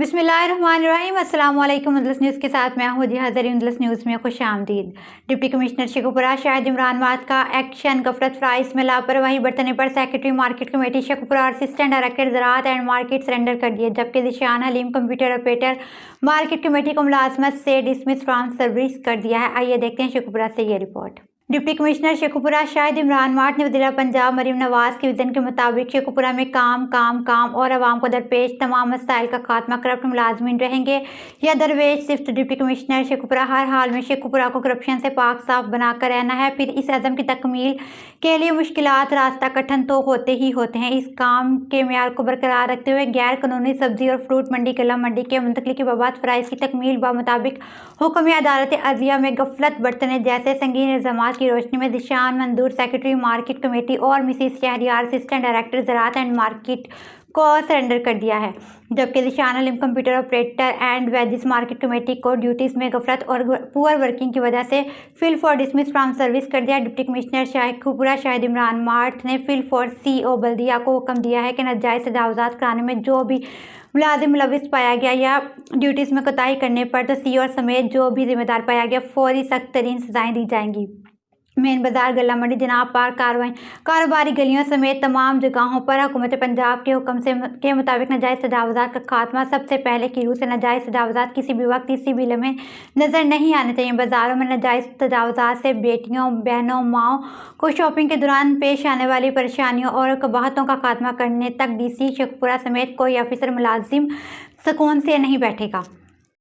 बिस्मिल्लाहिर्रहमानिर्रहीम। अस्सलाम वालेकुम। उंदलस न्यूज़ के साथ मैं हूँ हाज़िर। उंदलस न्यूज़ में खुशामदीद। डिप्टी कमिश्नर शेखुपुरा शाहिद इमरान वाद का एक्शन। गफलत फ्राइज में लापरवाही बरतने पर सेक्रेटरी मार्केट कमेटी शेखुपुरा और असिस्टेंट डायरेक्टर ज़राअत एंड मार्केट सरेंडर कर दिए, जबकि Zeeshan Haleem computer operator market committee को मुलाजमत से डिसमिस फ्रॉम सर्विस कर दिया है। आइए देखते हैं शेखुपुरा से ये report. Deputy commissioner Sheikhupura Shahid Imran वाद ने वज़ीर पंजाब मरीम नवाज के विजन के मुताबिक शेखुपुरा में काम काम काम और आवाम को दरपेश तमाम मसाइल का खात्मा करप्ट मुलाजमीन रहेंगे या दरवेश सिर्फ डिप्टी कमिश्नर शेखुपुरा हर हाल में शेखुपुरा को करप्शन से पाक साफ बनाकर रहना है। फिर इस अज़म की तकमील के लिए मुश्किलात रास्ता कठिन तो होते ही होते हैं। इस काम के मेयार को बरकरार रखते हुए गैर कानूनी सब्जी और फ्रूट मंडी कला मंडी के मुंतकली के बाबत फ़राइज़ की तकमील ब मुताबिक हुक्म अदालत अदलिया में गफलत बरतने जैसे संगीन इल्ज़ाम की रोशनी में Zeeshan Mandoor secretary market committee और मिसिस शहरियार असिस्टेंट डायरेक्टर ज़राअत एंड मार्केट को सरेंडर कर दिया है, जबकि Zeeshan Haleem computer operator and wages market committee को ड्यूटीज़ में गफलत और पुअर वर्किंग की वजह से फिल फॉर डिसमिस फ्रॉम सर्विस कर दिया। डिप्टी कमिश्नर शेखुपुरा शाहिद इमरान वाद ने फिल फॉर CO बल्दिया को हुक्म दिया है कि नाजायज़ तजावुज़ात कराने में जो भी मुलाजिम मुलविस पाया गया या ड्यूटीज़ में कोताही करने पर तो CO समेत जो भी जिम्मेदार पाया गया फौरी सख्त तरीन सजाएँ दी जाएंगी। मेन बाजार गला मंडी जनाब पार्क कारोबारी गलियों समेत तमाम जगहों पर हुकूमत पंजाब के हुक्म के मुताबिक नाजायज़ तजावुज़ात का खात्मा सबसे पहले की रूह से नाजायज़ तजावुज़ात किसी भी वक्त किसी भी लम्हे नज़र नहीं आने चाहिए। बाज़ारों में नाजायज़ तजावुज़ात से बेटियों बहनों माओं को शॉपिंग के दौरान पेश आने वाली परेशानियों और कबाहतों का खात्मा करने तक DC शेखुपुरा समेत कोई ऑफिसर मुलाजिम सुकून से नहीं बैठेगा।